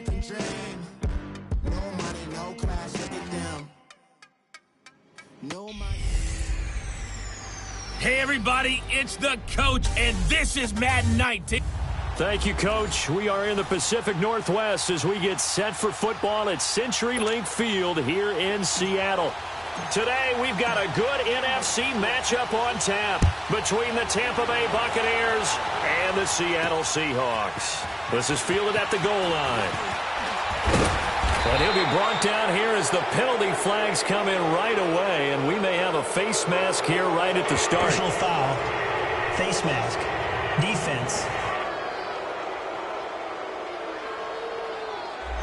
American dream. No money, no class, look at them. No money. Hey everybody, it's the coach, and this is Madden 19. Thank you, Coach. We are in the Pacific Northwest as we get set for football at CenturyLink Field here in Seattle. Today, we've got a good NFC matchup on tap between the Tampa Bay Buccaneers and the Seattle Seahawks. This is fielded at the goal line. And he'll be brought down here as the penalty flags come in right away, and we may have a face mask here right at the start. Personal foul, face mask, defense.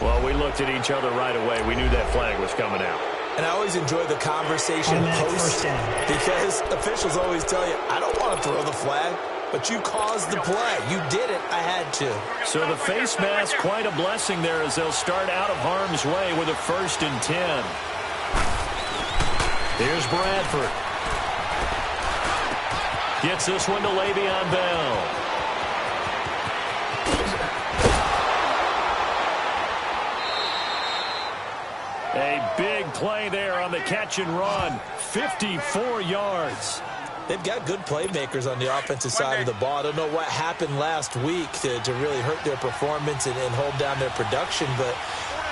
Well, we looked at each other right away. We knew that flag was coming out. And I always enjoy the conversation post because officials always tell you, I don't want to throw the flag, but you caused the play. You did it. I had to. So the face mask, quite a blessing there as they'll start out of harm's way with a 1st and 10. Here's Bradford. Gets this one to Le'Veon Bell. A big play there on the catch and run. 54 yards. They've got good playmakers on the offensive side of the ball. I don't know what happened last week to really hurt their performance and hold down their production, but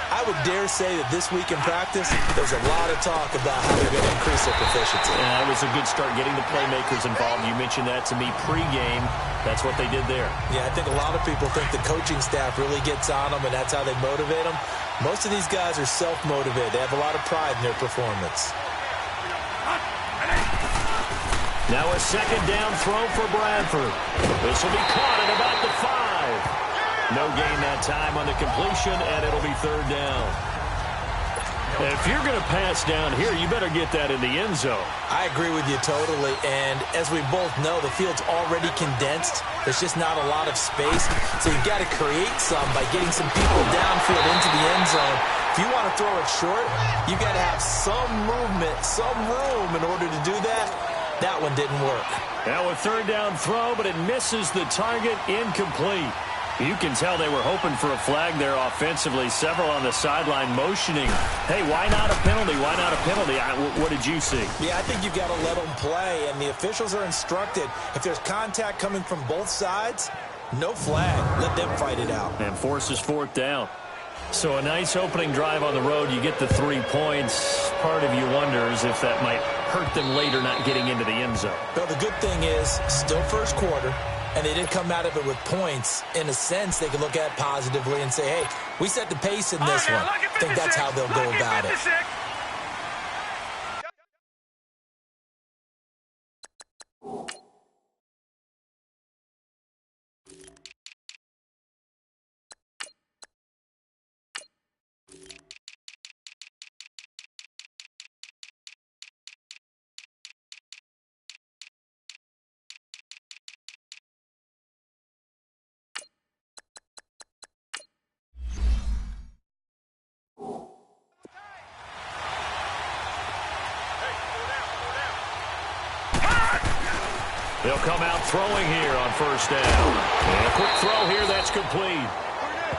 I would dare say that this week in practice, there's a lot of talk about how they're going to increase their proficiency. Yeah, it was a good start getting the playmakers involved. You mentioned that to me pregame. That's what they did there. Yeah, I think a lot of people think the coaching staff really gets on them, and that's how they motivate them. Most of these guys are self-motivated. They have a lot of pride in their performance. Now a 2nd down throw for Bradford. This will be caught at about the 5. No gain that time on the completion, and it'll be 3rd down. If you're going to pass down here, you better get that in the end zone. I agree with you totally, and as we both know, the field's already condensed. There's just not a lot of space, so you've got to create some by getting some people downfield into the end zone. If you want to throw it short, you've got to have some movement, some room in order to do that. That one didn't work. Now a 3rd down throw, but it misses the target, incomplete. You can tell they were hoping for a flag there offensively. Several on the sideline motioning. Hey, why not a penalty? Why not a penalty? What did you see? Yeah, I think you've got to let them play, and the officials are instructed. If there's contact coming from both sides, no flag. Let them fight it out. And forces 4th down. So a nice opening drive on the road. You get the 3 points. Part of you wonders if that might hurt them later not getting into the end zone. Well, the good thing is still first quarter, and they did come out of it with points. In a sense, they can look at it positively and say, hey, we set the pace in this one. I think that's how they'll go about it. They'll come out throwing here on 1st down. And a quick throw here, that's complete.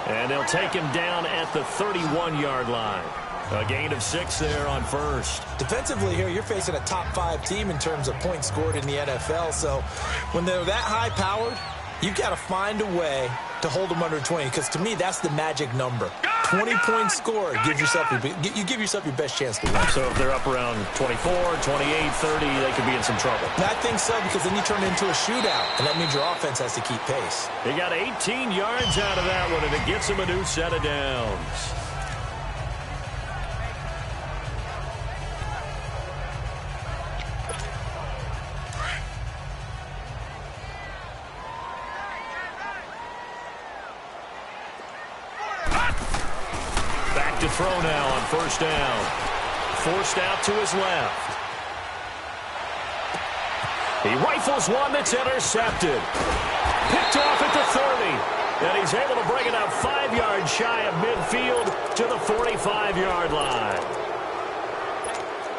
And they'll take him down at the 31-yard line. A gain of 6 there on 1st. Defensively here, you're facing a top 5 team in terms of points scored in the NFL. So when they're that high-powered, you've got to find a way to hold them under 20, because to me, that's the magic number. 20 points scored, you give yourself your best chance to win. So if they're up around 24, 28, 30, they could be in some trouble. I think so, because then you turn it into a shootout, and that means your offense has to keep pace. They got 18 yards out of that one, and it gets them a new set of downs. Back to throw now on 1st down. Forced out to his left. He rifles one that's intercepted. Picked off at the 30. And he's able to bring it up 5 yards shy of midfield to the 45-yard line.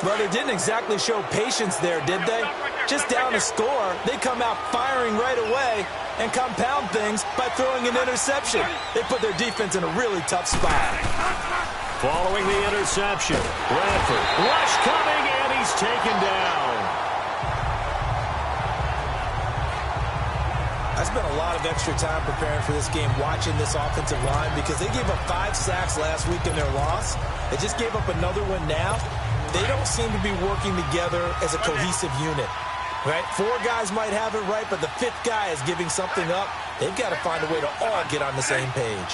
Well, they didn't exactly show patience there, did they? Just down to score, they come out firing right away, and compound things by throwing an interception. They put their defense in a really tough spot. Following the interception, Bradford, rush coming, and he's taken down. I spent a lot of extra time preparing for this game watching this offensive line because they gave up 5 sacks last week in their loss. They just gave up another one now. They don't seem to be working together as a cohesive unit. Right? 4 guys might have it right, but the 5th guy is giving something up. They've got to find a way to all get on the same page.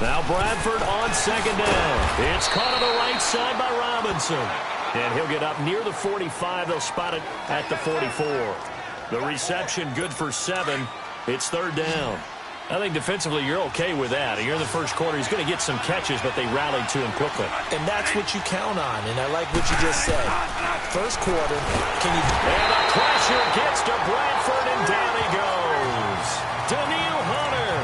Now Bradford on second down. It's caught on the right side by Robinson. And he'll get up near the 45. They'll spot it at the 44. The reception good for 7. It's third down. I think defensively you're okay with that. You're in the first quarter. He's going to get some catches, but they rallied to him quickly. And that's what you count on, and I like what you just said. First quarter, can you... And the pressure gets to Bradford, and down he goes. Daniil Hunter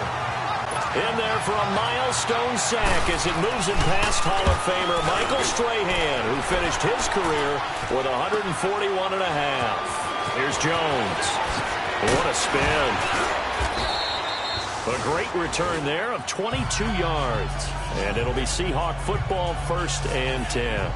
in there for a milestone sack as it moves him past Hall of Famer Michael Strahan, who finished his career with 141.5. Here's Jones. What a spin. A great return there of 22 yards. And it'll be Seahawk football, 1st and 10.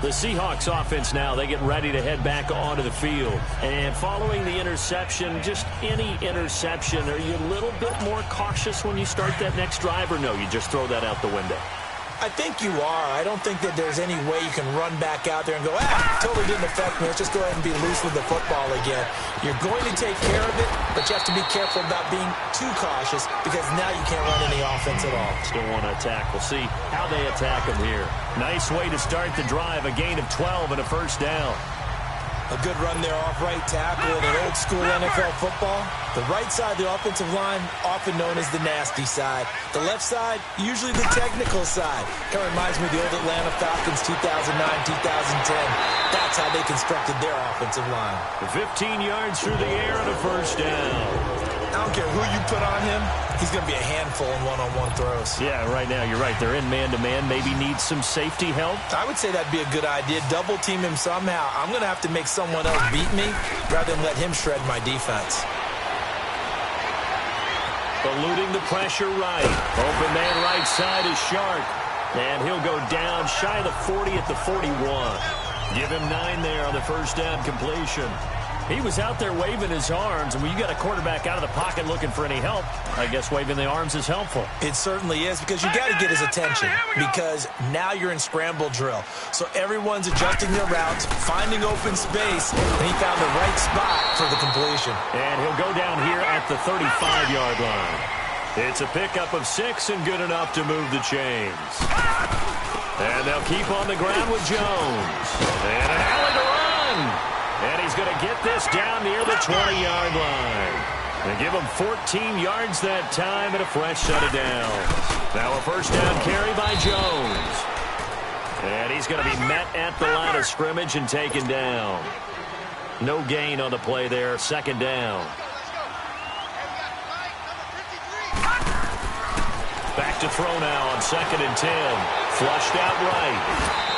The Seahawks offense now, they get ready to head back onto the field. And following the interception, just any interception, are you a little bit more cautious when you start that next drive, or no, you just throw that out the window? I think you are. I don't think that there's any way you can run back out there and go, totally didn't affect me. Let's just go ahead and be loose with the football again. You're going to take care of it, but you have to be careful about being too cautious because now you can't run any offense at all. Still want to attack. We'll see how they attack them here. Nice way to start the drive. A gain of 12 and a first down. A good run there off right tackle in an old-school NFL football. The right side of the offensive line, often known as the nasty side. The left side, usually the technical side. Kind of reminds me of the old Atlanta Falcons 2009-2010. That's how they constructed their offensive line. 15 yards through the air and a first down. I don't care who you put on him. He's going to be a handful in one-on-one throws. Yeah, right now, you're right. They're in man-to-man. Maybe need some safety help. I would say that'd be a good idea. Double team him somehow. I'm going to have to make someone else beat me rather than let him shred my defense. Eluding the pressure right. Open man right side is Sharp. And he'll go down shy of the 40 at the 41. Give him 9 there on the first down completion. He was out there waving his arms, and when you got a quarterback out of the pocket looking for any help, I guess waving the arms is helpful. It certainly is, because you got to get his attention, because now you're in scramble drill. So everyone's adjusting their routes, finding open space, and he found the right spot for the completion. And he'll go down here at the 35-yard line. It's a pickup of 6 and good enough to move the chains. And they'll keep on the ground with Jones. And an alley to run. And he's going to get this down near the 20-yard line. And give him 14 yards that time and a fresh set of downs. Now a first down carry by Jones. And he's going to be met at the line of scrimmage and taken down. No gain on the play there. Second down. Back to throw now on 2nd and 10. Flushed out right.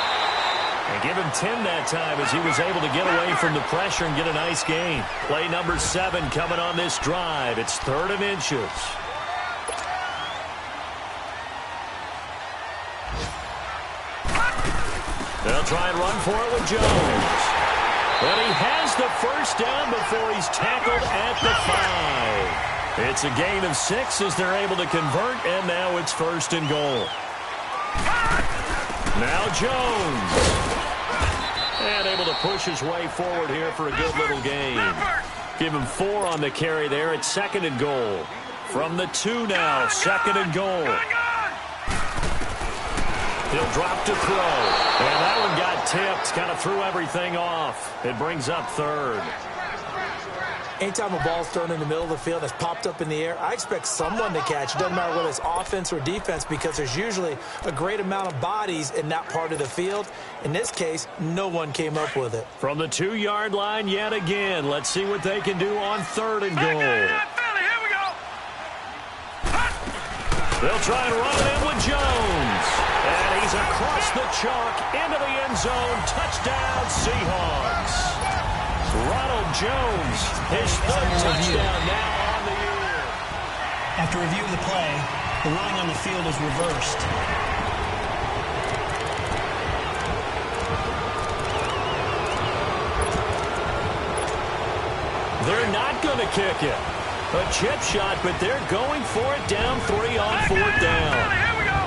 And give him 10 that time as he was able to get away from the pressure and get a nice gain. Play number 7 coming on this drive. It's 3rd and inches. They'll try and run for it with Jones. But he has the first down before he's tackled at the 5. It's a gain of 6 as they're able to convert, and now it's 1st and goal. Now Jones. And able to push his way forward here for a good little gain. Give him 4 on the carry there. It's 2nd and goal. From the 2 now, 2nd and goal. He'll drop to throw. And that one got tipped. Kind of threw everything off. It brings up 3rd. Anytime a ball's thrown in the middle of the field that's popped up in the air, I expect someone to catch. It doesn't matter whether it's offense or defense, because there's usually a great amount of bodies in that part of the field. In this case, no one came up with it. From the 2-yard line yet again. Let's see what they can do on 3rd and goal. They'll try and run it in with Jones. And he's across the chalk into the end zone. Touchdown, Seahawks. Ronald Jones, his third touchdown now on the year. After review of the play, the ruling on the field is reversed. They're not going to kick it. A chip shot, but they're going for it down 3 on 4th down. Here we go.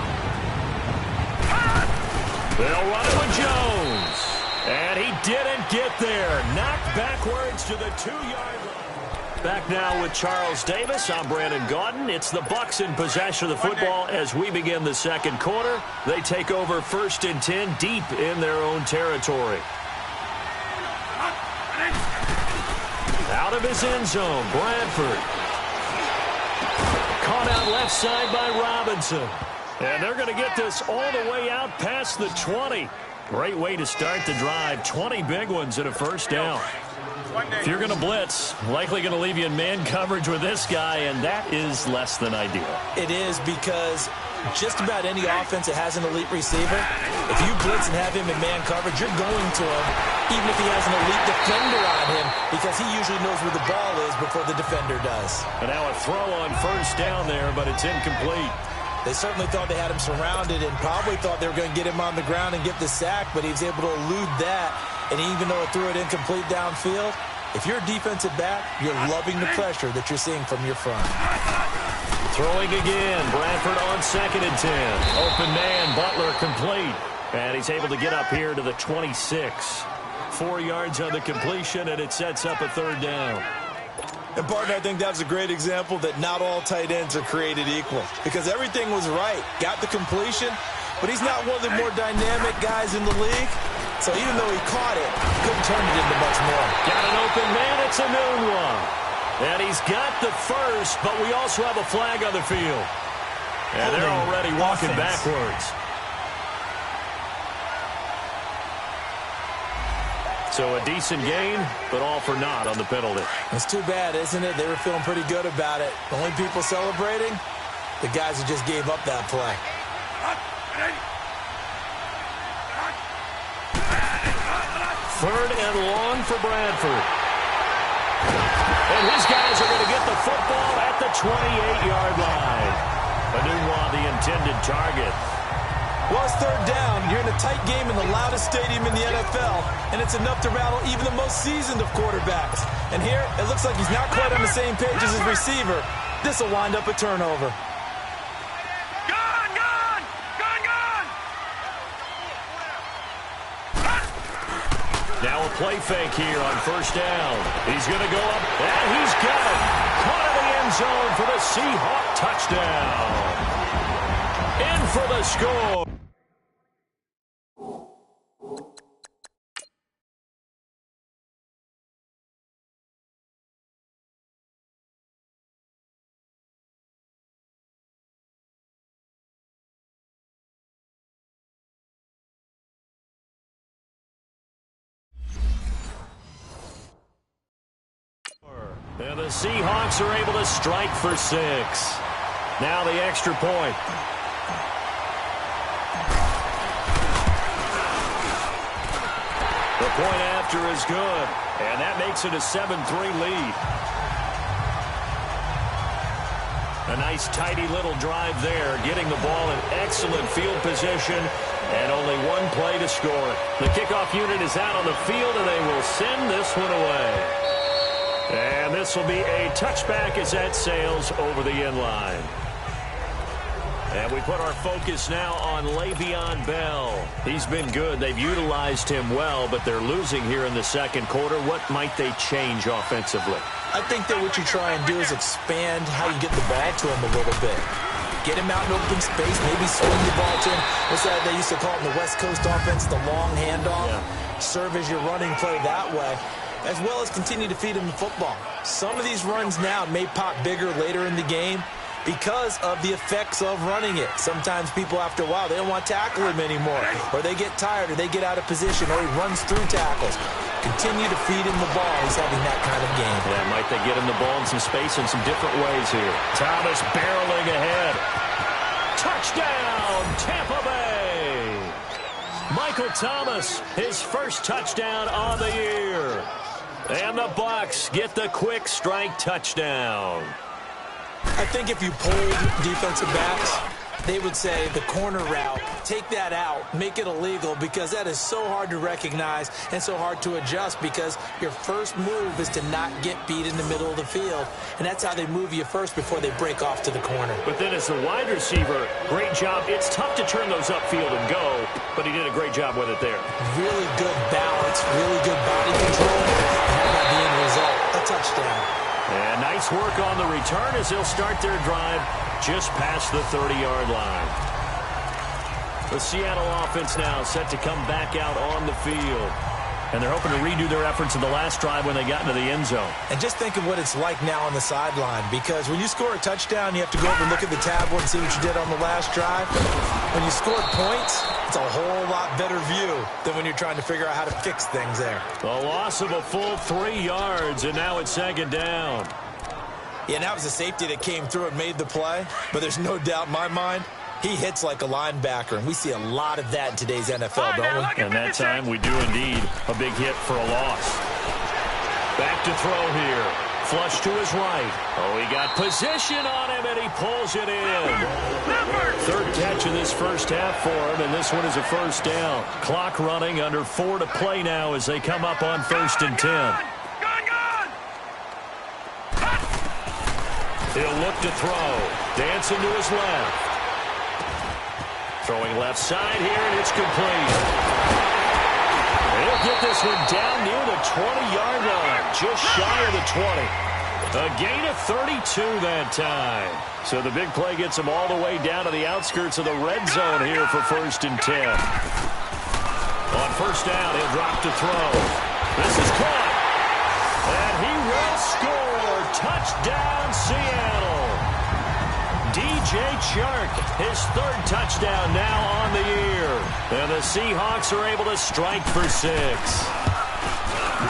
They'll run it with Jones. And he didn't get there. Knocked backwards to the 2-yard line. Back now with Charles Davis. I'm Brandon Gaudin. It's the Bucs in possession of the football as we begin the second quarter. They take over 1st and 10 deep in their own territory. Out of his end zone, Bradford. Caught out left side by Robinson. And they're going to get this all the way out past the 20. Great way to start the drive. 20 big ones and a first down. If you're going to blitz, likely going to leave you in man coverage with this guy, and that is less than ideal. It is, because just about any offense that has an elite receiver, if you blitz and have him in man coverage, you're going to him, even if he has an elite defender on him, because he usually knows where the ball is before the defender does. And now a throw on first down there, but it's incomplete. They certainly thought they had him surrounded and probably thought they were going to get him on the ground and get the sack, but he was able to elude that. And even though it threw it incomplete downfield, if you're a defensive back, you're loving the pressure that you're seeing from your front. Throwing again. Bradford on 2nd and 10. Open man, Butler complete. And he's able to get up here to the 26. 4 yards on the completion, and it sets up a 3rd down. And, partner, I think that's a great example that not all tight ends are created equal, because everything was right. Got the completion, but he's not one of the more dynamic guys in the league. So even though he caught it, he couldn't turn it into much more. Got an open man. It's a noon one. And he's got the first, but we also have a flag on the field. And they're already walking backwards. So a decent gain, but all for naught on the penalty. It's too bad, isn't it? They were feeling pretty good about it. The only people celebrating, the guys who just gave up that play. Third and long for Bradford. And his guys are going to get the football at the 28-yard line. Anunwa, the intended target. Well, it's 3rd down. You're in a tight game in the loudest stadium in the NFL, and it's enough to rattle even the most seasoned of quarterbacks. And here, it looks like he's not quite on the same page as his receiver. This will wind up a turnover. Now a play fake here on 1st down. He's going to go up, and he's got it. Caught in the end zone for the Seahawk touchdown. In for the score. And the Seahawks are able to strike for 6. Now the extra point. The point after is good, and that makes it a 7-3 lead. A nice, tidy little drive there, getting the ball in excellent field position, and only one play to score it. The kickoff unit is out on the field, and they will send this one away. And this will be a touchback as that sails over the end line. And we put our focus now on Le'Veon Bell. He's been good. They've utilized him well, but they're losing here in the second quarter. What might they change offensively? I think that what you try and do is expand how you get the ball to him a little bit. Get him out in open space, maybe swing the ball to him. What's that they used to call it in the West Coast offense, the long handoff? Yeah. Serve as your running play that way, as well as continue to feed him the football. Some of these runs now may pop bigger later in the game because of the effects of running it. Sometimes people, after a while, they don't want to tackle him anymore, or they get tired, or they get out of position, or he runs through tackles. Continue to feed him the ball. He's having that kind of game. Yeah, might they get him the ball in some space in some different ways here. Thomas barreling ahead. Touchdown, Tampa Bay! Michael Thomas, his first touchdown on the year. And the Bucs get the quick strike touchdown. I think if you polled defensive backs, they would say the corner route, take that out, make it illegal, because that is so hard to recognize and so hard to adjust, because your first move is to not get beat in the middle of the field, and that's how they move you first before they break off to the corner. But then as a wide receiver, great job. It's tough to turn those upfield and go, but he did a great job with it there. Really good balance, really good body control, and how about the end result? A touchdown. And nice work on the return as they'll start their drive just past the 30-yard line. The Seattle offense now set to come back out on the field. And they're hoping to redo their efforts in the last drive when they got into the end zone. And just think of what it's like now on the sideline, because when you score a touchdown, you have to go over and look at the tablet and see what you did on the last drive. When you score points, it's a whole lot better view than when you're trying to figure out how to fix things there. A loss of a full 3 yards, and now it's second down. Yeah, and that was a safety that came through and made the play, but there's no doubt in my mind, he hits like a linebacker, and we see a lot of that in today's NFL, don't we? And that time we do indeed a big hit for a loss. Back to throw here. Flush to his right. Oh, he got position on him, and he pulls it in. Third catch of this first half for him, and this one is a first down. Clock running, under 4 to play now as they come up on 1st and 10. He'll look to throw. Dancing to his left. Throwing left side here, and it's complete. He'll get this one down near the 20-yard line, just shy of the 20. A gain of 32 that time. So the big play gets him all the way down to the outskirts of the red zone here for 1st and 10. On first down, he'll drop to throw. This is caught. And he will score. Touchdown, Seattle. DJ Chark, his 3rd touchdown now on the year. And the Seahawks are able to strike for 6.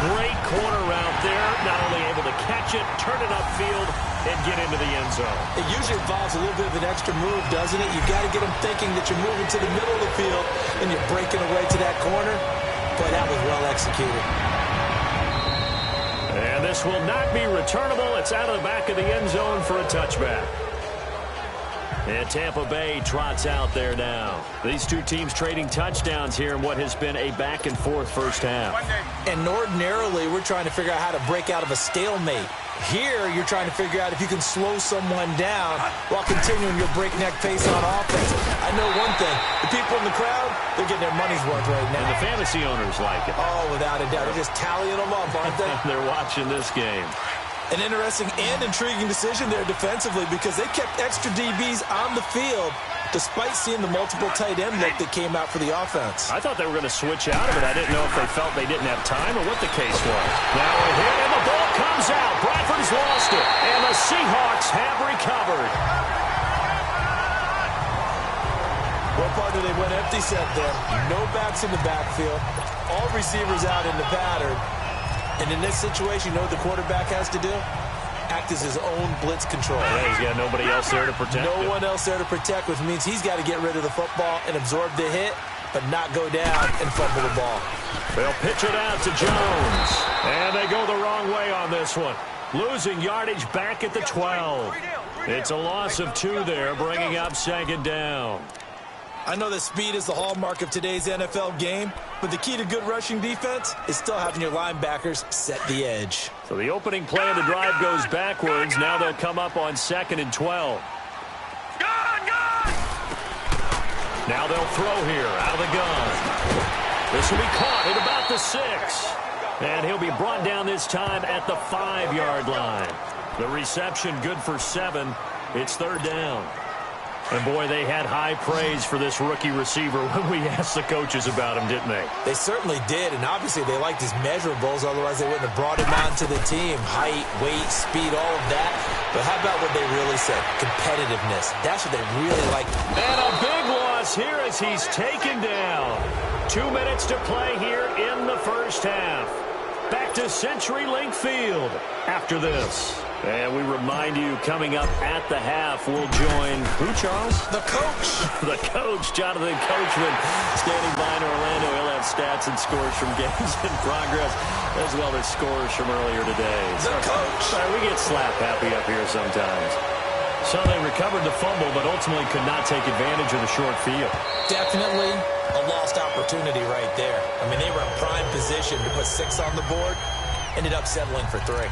Great corner route there. Not only able to catch it, turn it upfield, and get into the end zone. It usually involves a little bit of an extra move, doesn't it? You've got to get them thinking that you're moving to the middle of the field and you're breaking away to that corner. Boy, that was well executed. And this will not be returnable. It's out of the back of the end zone for a touchback. And Tampa Bay trots out there now. These two teams trading touchdowns here in what has been a back-and-forth first half. And ordinarily, we're trying to figure out how to break out of a stalemate. Here, you're trying to figure out if you can slow someone down while continuing your breakneck pace on offense. I know one thing. The people in the crowd, they're getting their money's worth right now. And the fantasy owners like it. Oh, without a doubt. They're just tallying them up, aren't they? They're watching this game. An interesting and intriguing decision there defensively, because they kept extra DBs on the field despite seeing the multiple tight end look that came out for the offense. I thought they were going to switch out of it. I didn't know if they felt they didn't have time or what the case was. Now a hit, and the ball comes out. Bradford's lost it, and the Seahawks have recovered. What part do they went empty set there? No backs in the backfield. All receivers out in the pattern. And in this situation, you know what the quarterback has to do? Act as his own blitz control. Yeah, he's got nobody else there to protect him. No one else there to protect, which means he's got to get rid of the football and absorb the hit, but not go down and fumble the ball. They'll pitch it out to Jones. And they go the wrong way on this one. Losing yardage back at the 12. It's a loss of 2 there, bringing up second down. I know that speed is the hallmark of today's NFL game, but the key to good rushing defense is still having your linebackers set the edge. So the opening play of the drive goes backwards. Now they'll come up on 2nd and 12. Now they'll throw here out of the gun. This will be caught at about the 6. And he'll be brought down this time at the 5-yard line. The reception good for 7. It's 3rd down. And, boy, they had high praise for this rookie receiver when we asked the coaches about him, didn't they? They certainly did, and obviously they liked his measurables. Otherwise, they wouldn't have brought him onto the team. Height, weight, speed, all of that. But how about what they really said? Competitiveness. That's what they really like. And a big loss here as he's taken down. 2 minutes to play here in the first half. Back to CenturyLink Field after this. And we remind you, coming up at the half, we'll join who, Charles? The coach. The coach, Jonathan Coachman, standing by in Orlando. He'll have stats and scores from games in progress, as well as scores from earlier today. The coach. We get slap happy up here sometimes. So they recovered the fumble, but ultimately could not take advantage of the short field. Definitely a lost opportunity right there. I mean, they were in prime position to put 6 on the board. Ended up settling for 3.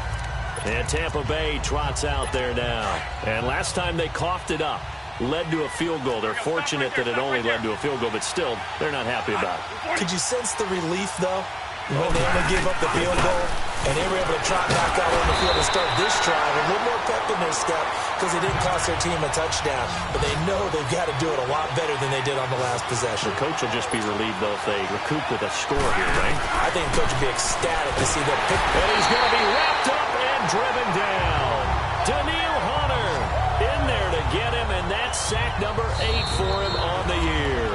And Tampa Bay trots out there now. And last time they coughed it up, led to a field goal. They're fortunate that it only led to a field goal, but still, they're not happy about it. Could you sense the relief, though, when they only gave up the field goal? And they were able to trot back out on the field and start this drive a little more pep in their step because it didn't cost their team a touchdown. But they know they've got to do it a lot better than they did on the last possession. The coach will just be relieved, though, if they recoup with a score here, right? I think the coach will be ecstatic to see that pick. And he's going to be wrapped up and driven down. Daniil Hunter in there to get him, and that's sack number 8 for him on the year.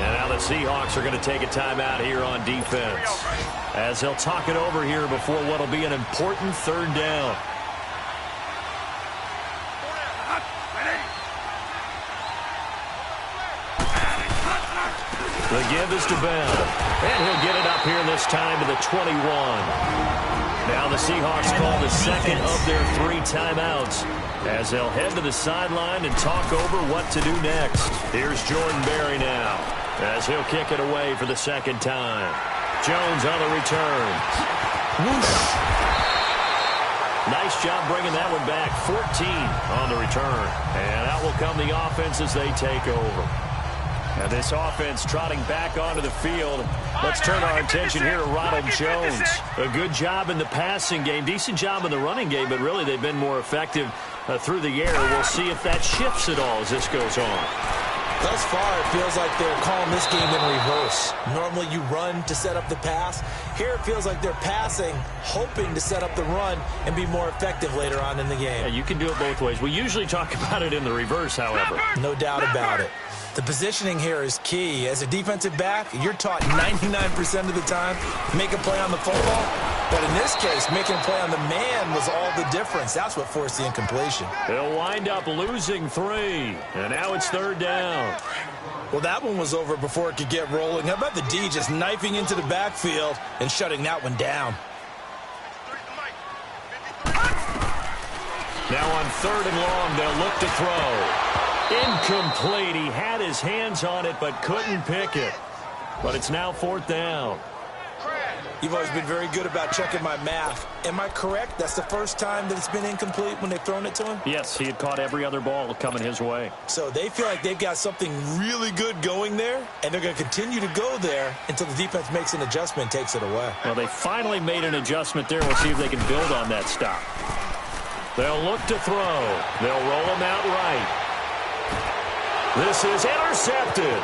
And now the Seahawks are going to take a timeout here on defense, as they'll talk it over here before what will be an important 3rd down. The give is to Bell, and he'll get it up here this time to the 21. Now the Seahawks call the second of their 3 timeouts, as they'll head to the sideline and talk over what to do next. Here's Jordan Berry now, as he'll kick it away for the 2nd time. Jones on the return. Whoosh. Nice job bringing that one back. 14 on the return. And out will come the offense as they take over. And this offense trotting back onto the field. Let's turn our attention here to Ronald Jones. A good job in the passing game. Decent job in the running game, but really they've been more effective through the air. We'll see if that shifts at all as this goes on. Thus far, it feels like they're calling this game in reverse. Normally you run to set up the pass. Here it feels like they're passing, hoping to set up the run and be more effective later on in the game. Yeah, you can do it both ways. We usually talk about it in the reverse, however. No doubt about it. The positioning here is key. As a defensive back, you're taught 99% of the time, make a play on the football. But in this case, making a play on the man was all the difference. That's what forced the incompletion. They'll wind up losing 3. And now it's 3rd down. Well, that one was over before it could get rolling. How about the D just knifing into the backfield and shutting that one down? Now on 3rd and long, they'll look to throw. Incomplete. He had his hands on it, but couldn't pick it. But it's now 4th down. You've always been very good about checking my math. Am I correct? That's the first time that it's been incomplete when they've thrown it to him? Yes, he had caught every other ball coming his way. So they feel like they've got something really good going there, and they're going to continue to go there until the defense makes an adjustment and takes it away. Well, they finally made an adjustment there. We'll see if they can build on that stop. They'll look to throw. They'll roll him out right. This is intercepted.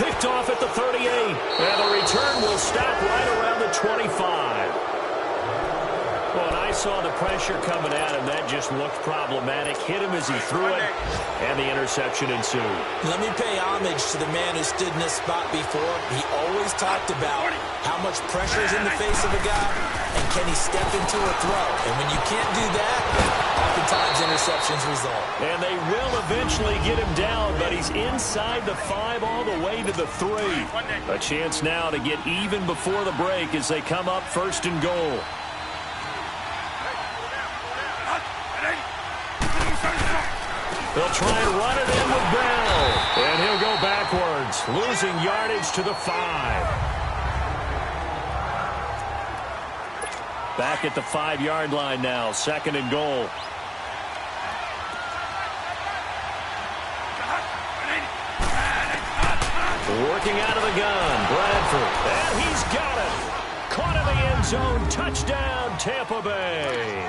Picked off at the 38. And the return will stop right around the 25. Well, and I saw the pressure coming at him. That just looked problematic. Hit him as he threw it, and the interception ensued. Let me pay homage to the man who stood in this spot before. He always talked about how much pressure is in the face of a guy, and can he step into a throw. And when you can't do that, oftentimes interceptions result. And they will eventually get him down, but he's inside the 5 all the way to the 3. A chance now to get even before the break as they come up 1st and goal. They'll try and run it in with Bell. And he'll go backwards, losing yardage to the 5. Back at the 5-yard line now, 2nd and goal. Working out of the gun, Bradford. And he's got it. Caught in the end zone. Touchdown, Tampa Bay.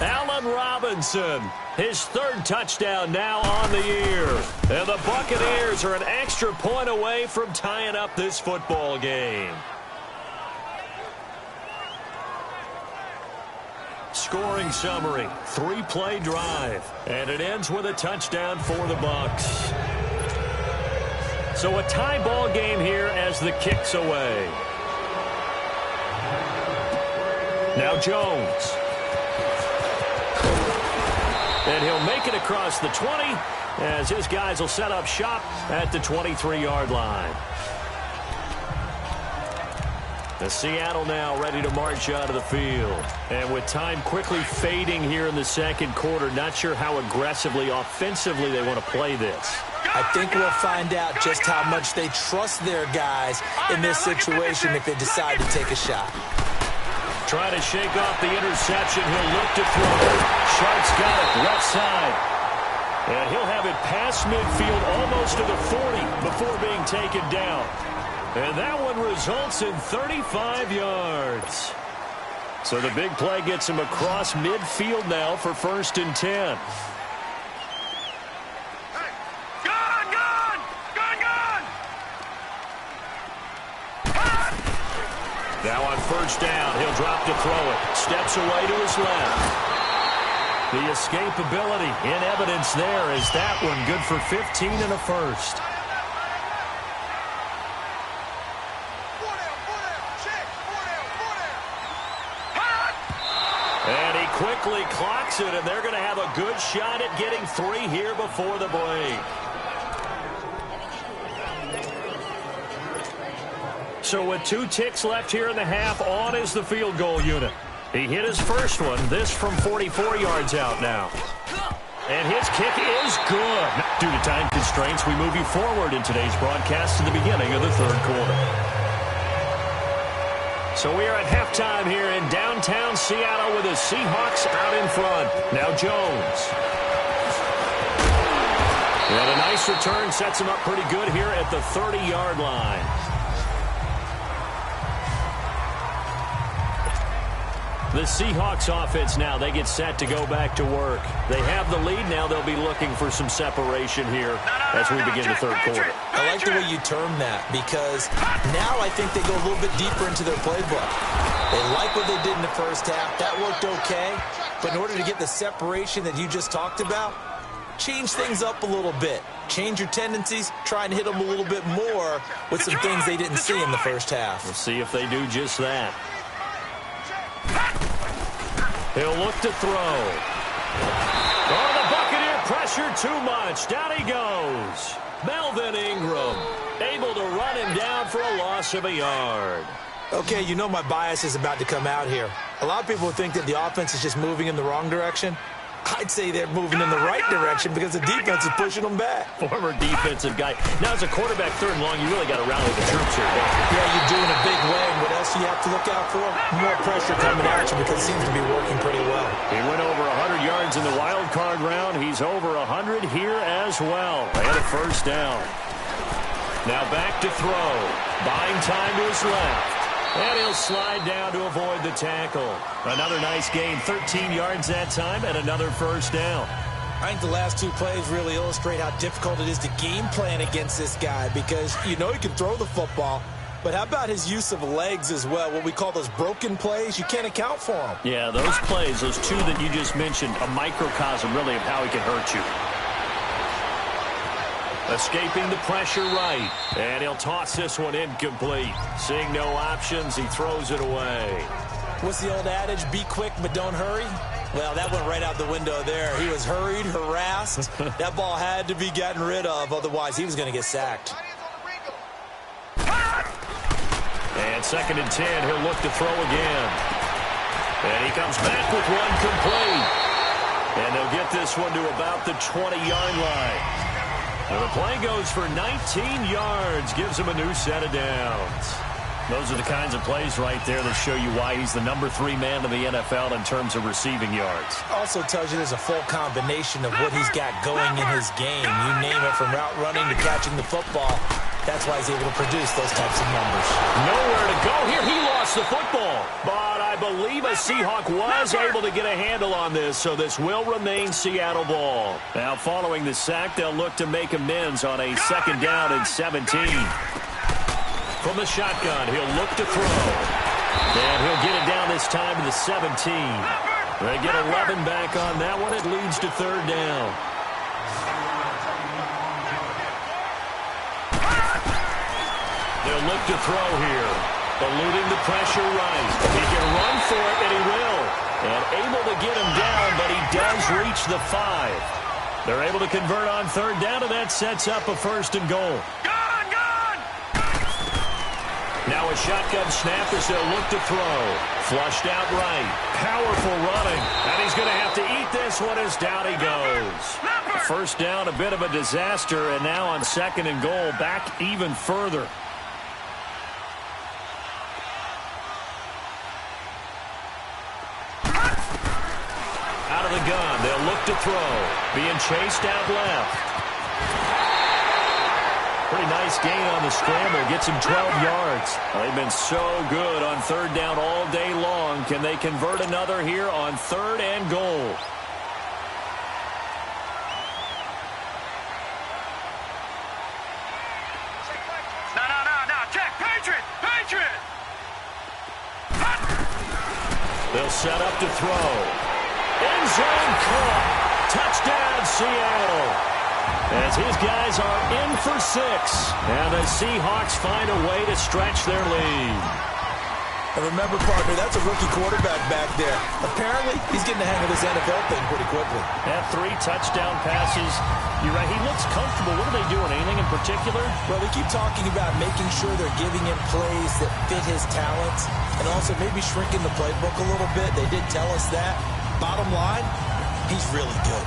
Allen Robinson, his 3rd touchdown now on the year. And the Buccaneers are an extra point away from tying up this football game. Scoring summary, 3-play drive. And it ends with a touchdown for the Bucs. So a tie ball game here as the kick's away. Now Jones. And he'll make it across the 20 as his guys will set up shop at the 23-yard line. The Seattle now ready to march out of the field. And with time quickly fading here in the second quarter, not sure how aggressively, offensively they want to play this. I think we'll find out just how much they trust their guys in this situation if they decide to take a shot. Trying to shake off the interception. He'll look to throw. Sharp's got it left side. And he'll have it past midfield almost to the 40 before being taken down. And that one results in 35 yards. So the big play gets him across midfield now for 1st and 10. Now on 1st down, he'll drop to throw it. Steps away to his left. The escapability in evidence there is that one good for 15 and a first. And he quickly clocks it, and they're going to have a good shot at getting 3 here before the break. So with 2 ticks left here in the half, on is the field goal unit. He hit his first one, this from 44 yards out now. And his kick is good. Due to time constraints, we move you forward in today's broadcast to the beginning of the 3rd quarter. So we are at halftime here in downtown Seattle with the Seahawks out in front. Now Jones. And a nice return sets him up pretty good here at the 30-yard line. The Seahawks offense now, they get set to go back to work. They have the lead now. They'll be looking for some separation here as we begin the 3rd quarter. I like the way you term that because now I think they go a little bit deeper into their playbook. They like what they did in the first half. That worked okay. But in order to get the separation that you just talked about, change things up a little bit. Change your tendencies. Try and hit them a little bit more with some things they didn't see in the first half. We'll see if they do just that. He'll look to throw. Oh, the Buccaneer pressure too much. Down he goes. Melvin Ingram able to run him down for a loss of a yard. Okay, you know my bias is about to come out here. A lot of people think that the offense is just moving in the wrong direction. I'd say they're moving in the right direction because the defense is pushing them back. Former defensive guy. Now, as a quarterback 3rd and long, you really got to rally the troops here. Yeah, you're doing a big way. And what else do you have to look out for? More pressure coming at you because it seems to be working pretty well. He went over 100 yards in the wild card round. He's over 100 here as well. And a 1st down. Now back to throw. Buying time to his left. And he'll slide down to avoid the tackle. Another nice gain, 13 yards that time, and another 1st down. I think the last 2 plays really illustrate how difficult it is to game plan against this guy because you know he can throw the football, but how about his use of legs as well? What we call those broken plays, you can't account for them. Yeah, those plays, those 2 that you just mentioned, a microcosm really of how he can hurt you. Escaping the pressure right. And he'll toss this one incomplete. Seeing no options, he throws it away. What's the old adage? Be quick, but don't hurry? Well, that went right out the window there. He was hurried, harassed. That ball had to be gotten rid of. Otherwise, he was going to get sacked. And 2nd and 10, he'll look to throw again. And he comes back with one complete. And they'll get this one to about the 20-yard line. And the play goes for 19 yards, gives him a new set of downs. Those are the kinds of plays right there that show you why he's the number 3 man in the NFL in terms of receiving yards. Also tells you there's a full combination of what he's got going in his game. You name it, from route running to catching the football. That's why he's able to produce those types of numbers. Nowhere to go here. He lost the football. But I believe a Seahawk was able to get a handle on this, so this will remain Seattle ball. Now, following the sack, they'll look to make amends on a 2nd down and 17. From the shotgun, he'll look to throw. And he'll get it down this time to the 17. They get 11 back on that one. It leads to 3rd down. They'll look to throw here. Eluding the pressure right. He can run for it, and he will. And able able to get him down, but he does reach the 5. They're able to convert on third down, and that sets up a 1st and goal. Now a shotgun snap as they'll look to throw. Flushed out right. Powerful running. And he's going to have to eat this one as down he goes. First down, a bit of a disaster, and now on 2nd and goal, back even further. Out of the gun, they'll look to throw. Being chased out left. Pretty nice gain on the scramble. Gets him 12 yards. They've been so good on third down all day long. Can they convert another here on 3rd and goal? No. Check. Patriot. They'll set up to throw. End zone caught. Touchdown, Seattle. As his guys are in for 6. And the Seahawks find a way to stretch their lead. And remember, partner, that's a rookie quarterback back there. Apparently, he's getting the hang of this NFL thing pretty quickly. Had 3 touchdown passes. You're right, he looks comfortable. What are they doing? Anything in particular? Well, we keep talking about making sure they're giving him plays that fit his talents and also maybe shrinking the playbook a little bit. They did tell us that. Bottom line, he's really good.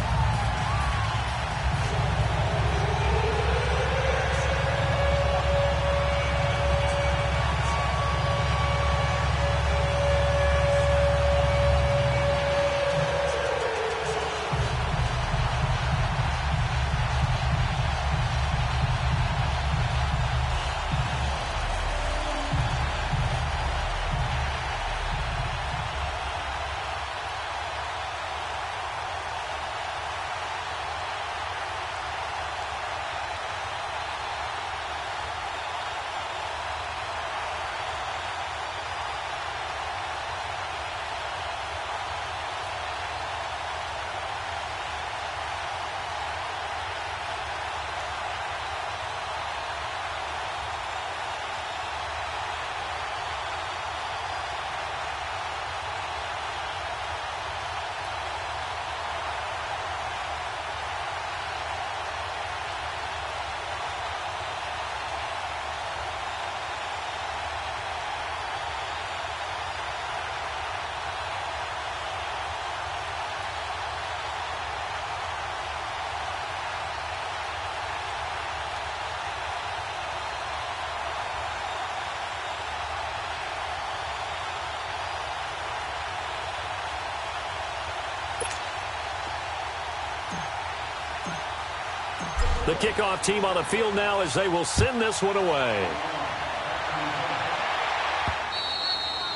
The kickoff team on the field now as they will send this one away.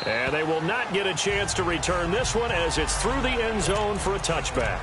And they will not get a chance to return this one as it's through the end zone for a touchback.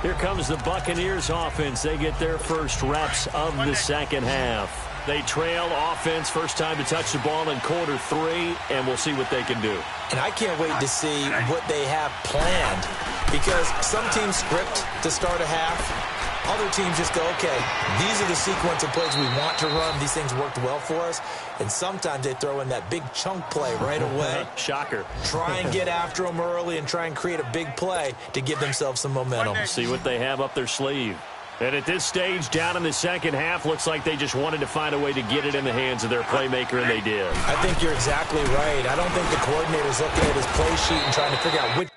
Here comes the Buccaneers offense. They get their first reps of the second half. They trail offense, first time to touch the ball in quarter 3, and we'll see what they can do. And I can't wait to see what they have planned, because some teams script to start a half. Other teams just go, okay, these are the sequence of plays we want to run. These things worked well for us. And sometimes they throw in that big chunk play right away. Shocker. Try and get after them early and try and create a big play to give themselves some momentum. See what they have up their sleeve. And at this stage, down in the second half, looks like they just wanted to find a way to get it in the hands of their playmaker, and they did. I think you're exactly right. I don't think the coordinator's looking at his play sheet and trying to figure out which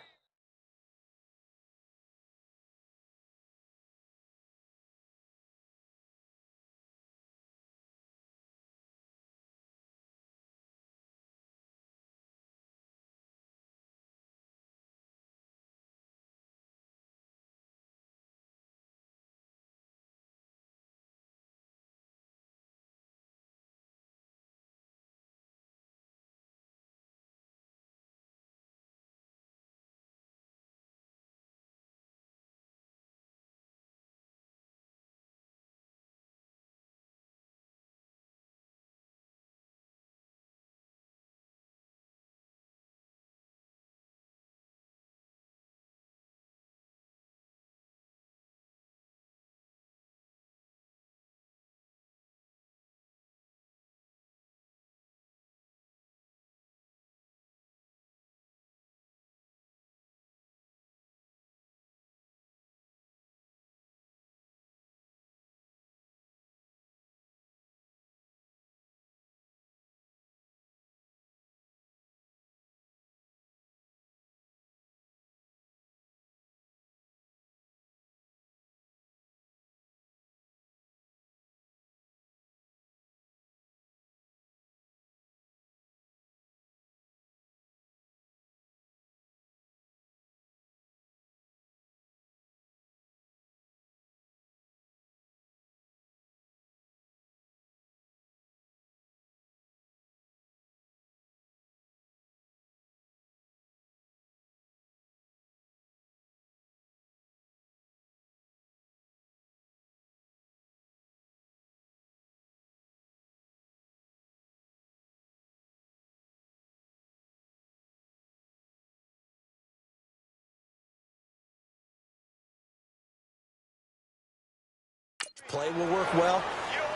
play will work well.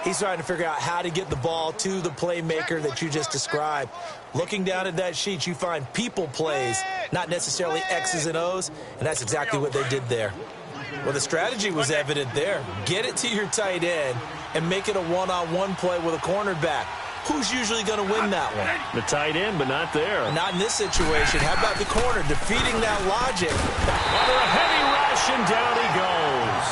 He's trying to figure out how to get the ball to the playmaker that you just described. Looking down at that sheet, you find people plays, not necessarily X's and O's, and that's exactly what they did there. Well, the strategy was evident there. Get it to your tight end and make it a one-on-one play with a cornerback. Who's usually going to win that one? The tight end, but not there. Not in this situation. How about the corner defeating that logic? Under a heavy rush, and down he goes.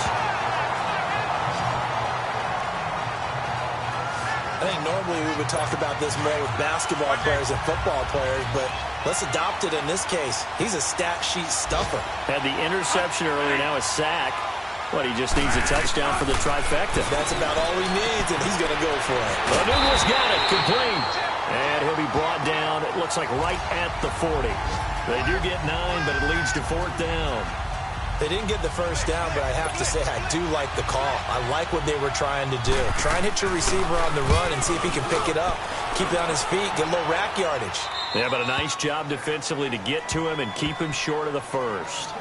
I think normally we would talk about this more with basketball players and football players, but let's adopt it in this case. He's a stat sheet stuffer. Had the interception earlier, now a sack. What, he just needs a touchdown for the trifecta. That's about all he needs, and he's going to go for it. Manuel's got it, complete. And he'll be brought down, it looks like right at the 40. They do get 9, but it leads to 4th down. They didn't get the first down, but I have to say I do like the call. I like what they were trying to do. Try and hit your receiver on the run and see if he can pick it up. Keep it on his feet, get a little rack yardage. Yeah, but a nice job defensively to get to him and keep him short of the first.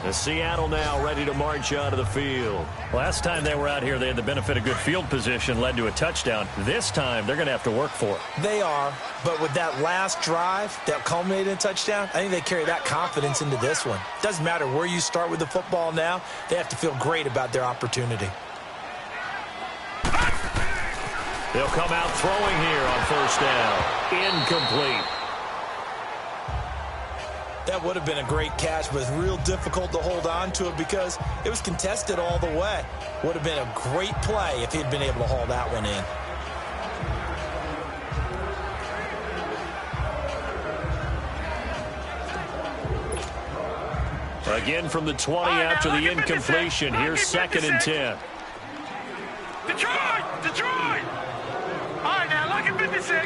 The Seattle now ready to march out of the field. Last time they were out here, they had the benefit of good field position, led to a touchdown. This time, they're going to have to work for it. They are, but with that last drive that culminated in a touchdown, I think they carry that confidence into this one. Doesn't matter where you start with the football now, they have to feel great about their opportunity. They'll come out throwing here on 1st down. Incomplete. That would have been a great catch, but it's real difficult to hold on to it because it was contested all the way. Would have been a great play if he'd been able to haul that one in. Again from the 20 after the incompletion. Here's 2nd and 10. Detroit! All right, now, look at 56.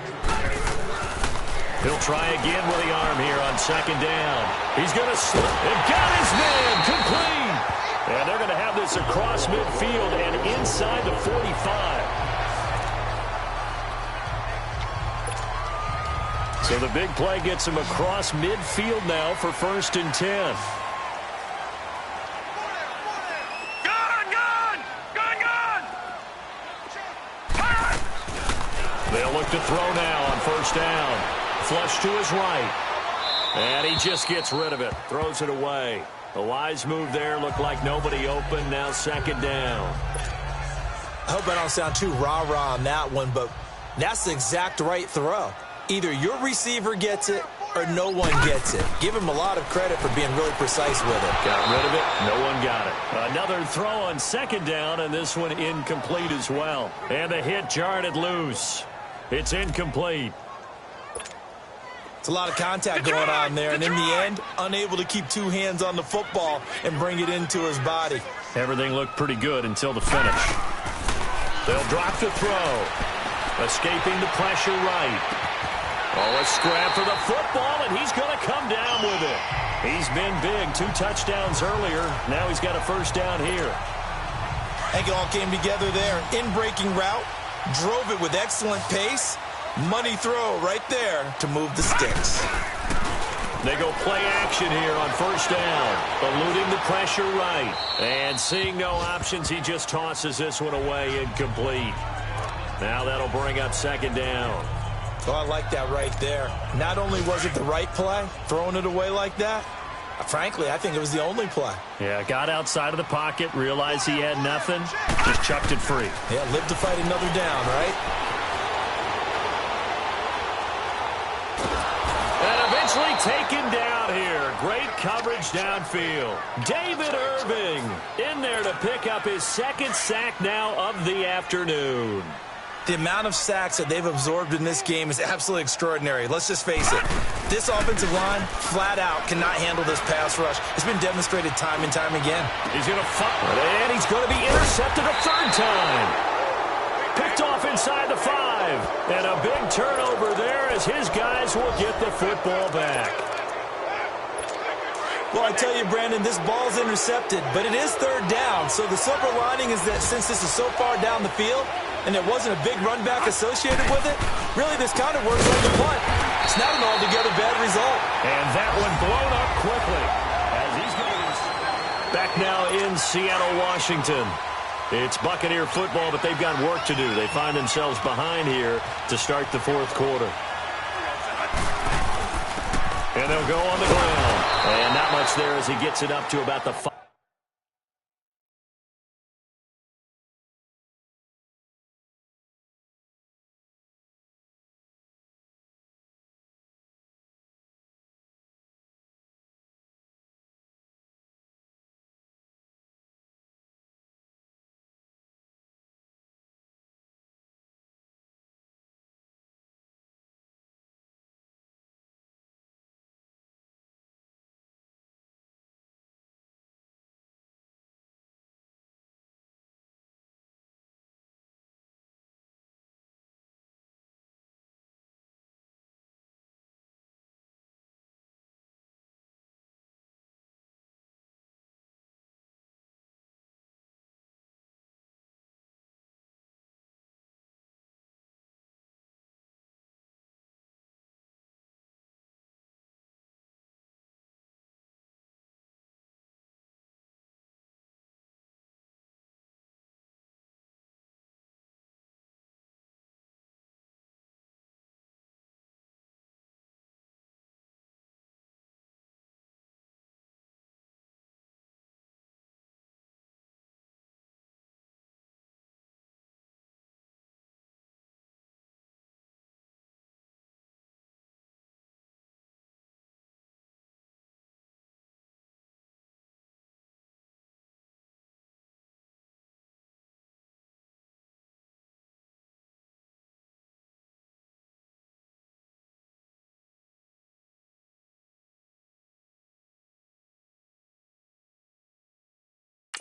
He'll try again with the arm here on 2nd down. He's going to slip. And got his man complete. And they're going to have this across midfield and inside the 45. So the big play gets him across midfield now for 1st and 10. They'll look to throw now on 1st down. Flush to his right. And he just gets rid of it. Throws it away. A wise move there. Looked like nobody open. Now 2nd down. I hope I don't sound too rah-rah on that one, but that's the exact right throw. Either your receiver gets it or no one gets it. Give him a lot of credit for being really precise with it. Got rid of it. No one got it. Another throw on 2nd down, and this one incomplete as well. And the hit jarred it loose. It's incomplete. It's a lot of contact going on there, and in the end, unable to keep 2 hands on the football and bring it into his body. Everything looked pretty good until the finish. They'll drop the throw. Escaping the pressure right. Oh, a scrap for the football, and he's going to come down with it. He's been big. 2 touchdowns earlier. Now he's got a 1st down here. I think it all came together there. In-breaking route. Drove it with excellent pace. Money throw right there to move the sticks. They go play action here on 1st down. Eluding the pressure right. And seeing no options, he just tosses this one away incomplete. Now that'll bring up 2nd down. Oh, I like that right there. Not only was it the right play, throwing it away like that, frankly, I think it was the only play. Yeah, got outside of the pocket, realized he had nothing, just chucked it free. Yeah, live to fight another down, right? And eventually taken down here. Great coverage downfield. David Irving in there to pick up his 2nd sack now of the afternoon. The amount of sacks that they've absorbed in this game is absolutely extraordinary. Let's just face it. This offensive line, flat out, cannot handle this pass rush. It's been demonstrated time and time again. He's going to fire, and he's going to be intercepted a 3rd time. Picked off inside the 5. And a big turnover there as his guys will get the football back. Well, I tell you, Brandon, this ball's intercepted, but it is 3rd down. So the silver lining is that since this is so far down the field, and there wasn't a big run back associated with it, really this kind of works like a punt. It's not an altogether bad result. And that one blown up quickly. As he's going to Back now in Seattle, Washington. It's Buccaneer football, but they've got work to do. They find themselves behind here to start the fourth quarter. And they'll go on the ground. And not much there as he gets it up to about the 5.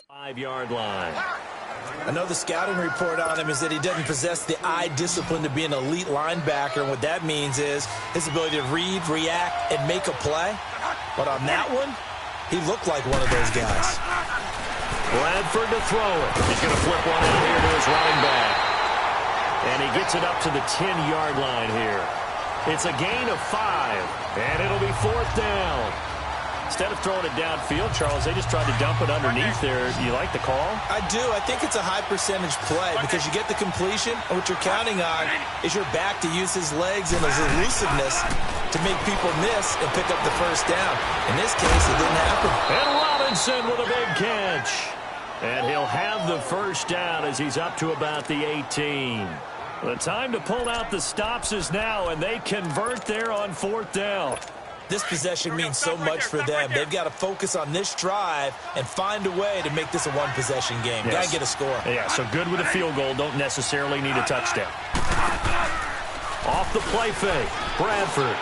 Five-yard line. I know the scouting report on him is that he doesn't possess the eye discipline to be an elite linebacker, and what that means is his ability to read, react, and make a play. But on that one, he looked like one of those guys. Bradford to throw it. He's going to flip one out here to his running back. And he gets it up to the 10-yard line here. It's a gain of 5, and it'll be 4th down. Instead of throwing it downfield, Charles, they just tried to dump it underneath there. You like the call? I do. I think it's a high-percentage play because you get the completion, and what you're counting on is your back to use his legs and his elusiveness to make people miss and pick up the first down. In this case, it didn't happen. And Robinson with a big catch. And he'll have the first down as he's up to about the 18. The time to pull out the stops is now, and they convert there on 4th down. This possession means so much for them. They've got to focus on this drive and find a way to make this a one-possession game. Yes. Got to get a score. Yeah, so good with a field goal. Don't necessarily need a touchdown. Off the play fake. Bradford.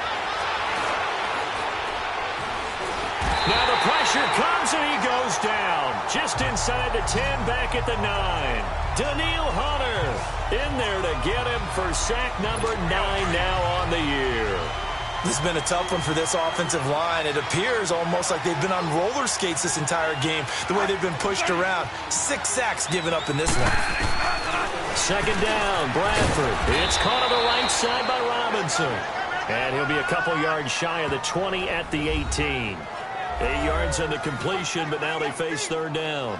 Now the pressure comes and he goes down. Just inside the 10, back at the 9. Daniil Hunter in there to get him for sack number 9 now on the year. This has been a tough one for this offensive line. It appears almost like they've been on roller skates this entire game, the way they've been pushed around. 6 sacks given up in this one. 2nd down, Bradford. It's caught on the right side by Robinson. And he'll be a couple yards shy of the 20 at the 18. 8 yards on the completion, but now they face 3rd down.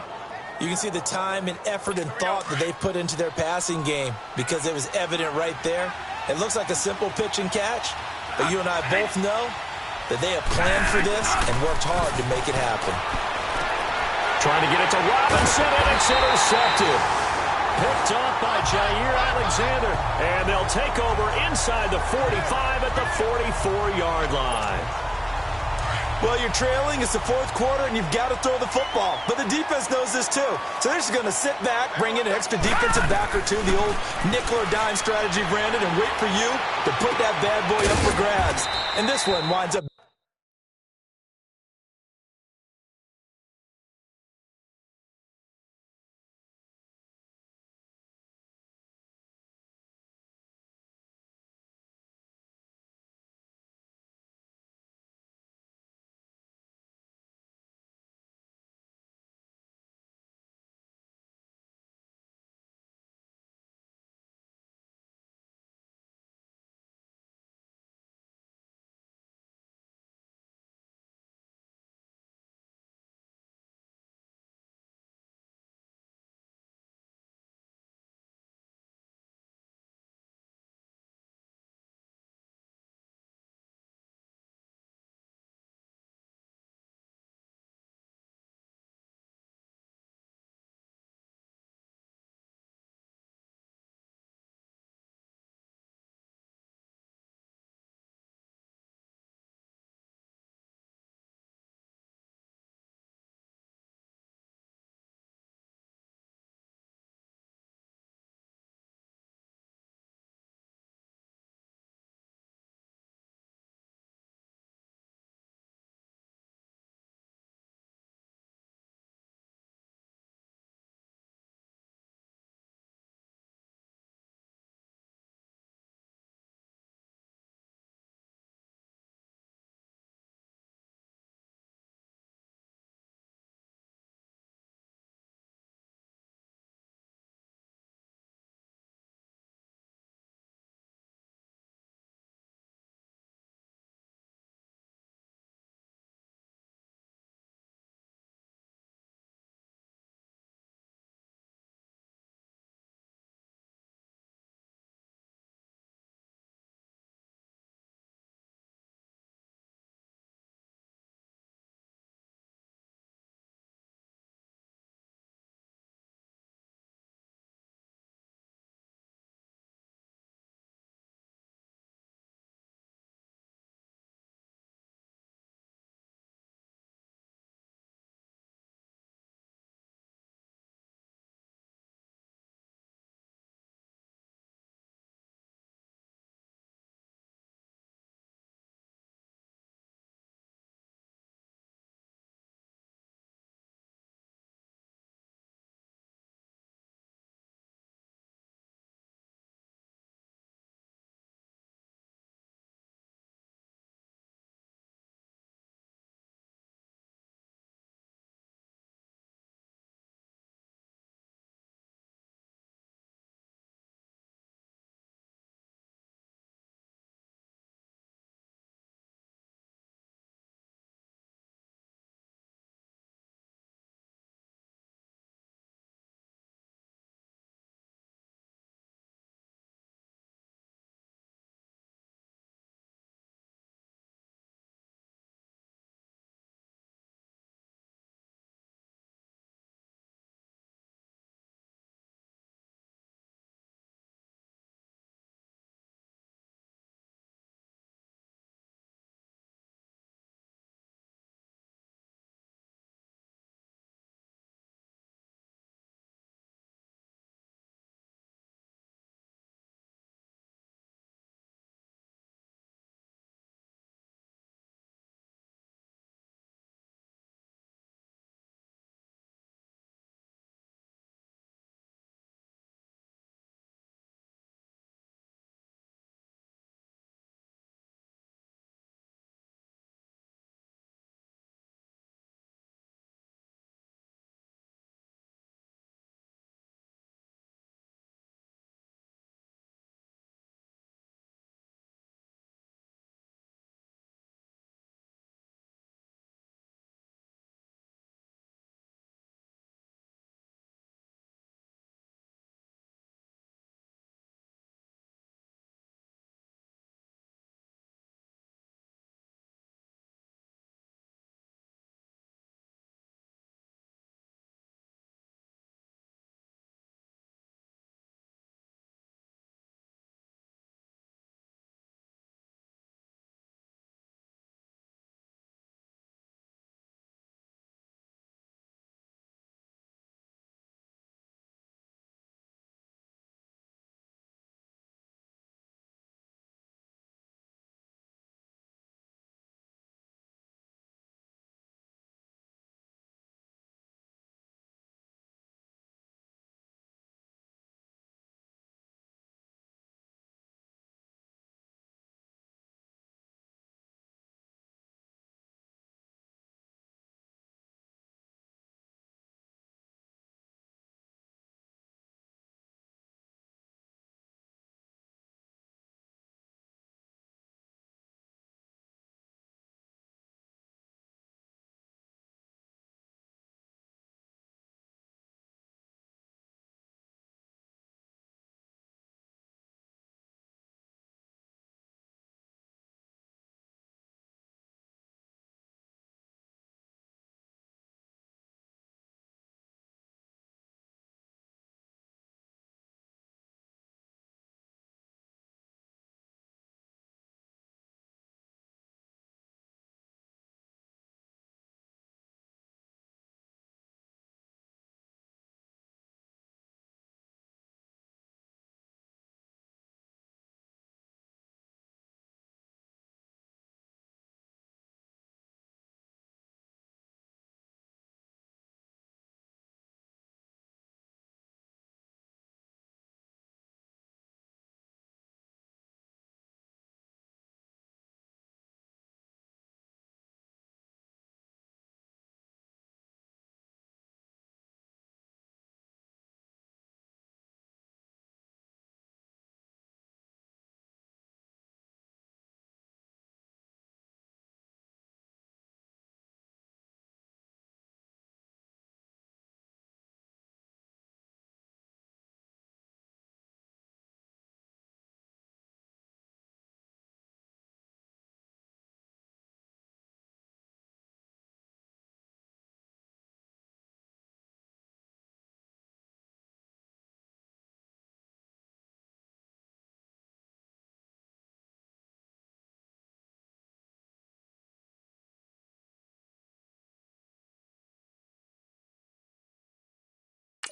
You can see the time and effort and thought that they put into their passing game because it was evident right there. It looks like a simple pitch and catch. But you and I both know that they have planned for this and worked hard to make it happen. Trying to get it to Robinson, and it's intercepted. Picked off by Jair Alexander. And they'll take over inside the 45 at the 44-yard line. Well, you're trailing. It's the 4th quarter, and you've got to throw the football. But the defense knows this, too. So they're just going to sit back, bring in an extra defensive back or two, the old nickel or dime strategy, Brandon, and wait for you to put that bad boy up for grabs. And this one winds up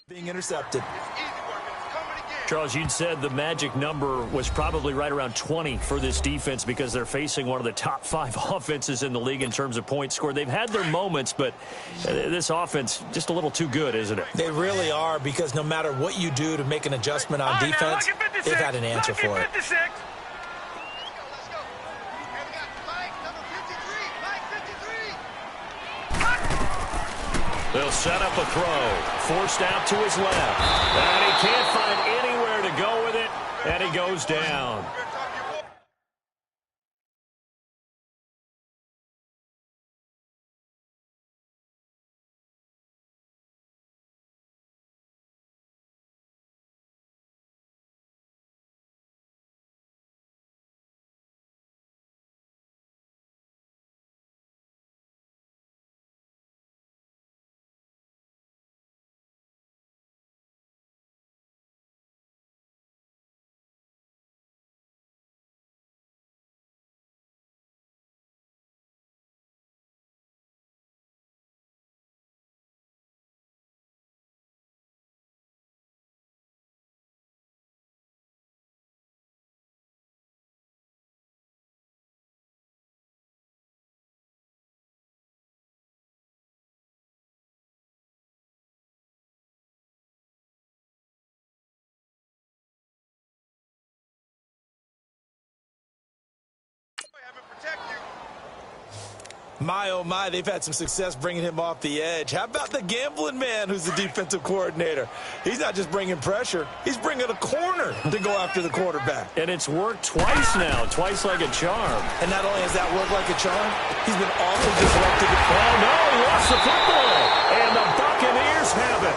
Being intercepted. Charles, you'd said the magic number was probably right around 20 for this defense because they're facing one of the top 5 offenses in the league in terms of points scored. They've had their moments, but this offense just a little too good, isn't it? They really are, because no matter what you do to make an adjustment on defense, they've had an answer for it. They'll set up a throw. Forced out to his left. And he can't find anywhere to go with it. And he goes down. My, oh my, they've had some success bringing him off the edge. How about the gambling man who's the defensive coordinator? He's not just bringing pressure. He's bringing a corner to go after the quarterback. And it's worked twice now, twice like a charm. And not only has that worked like a charm, he's been awfully disruptive. Oh, no, he lost the football. And the Buccaneers have it.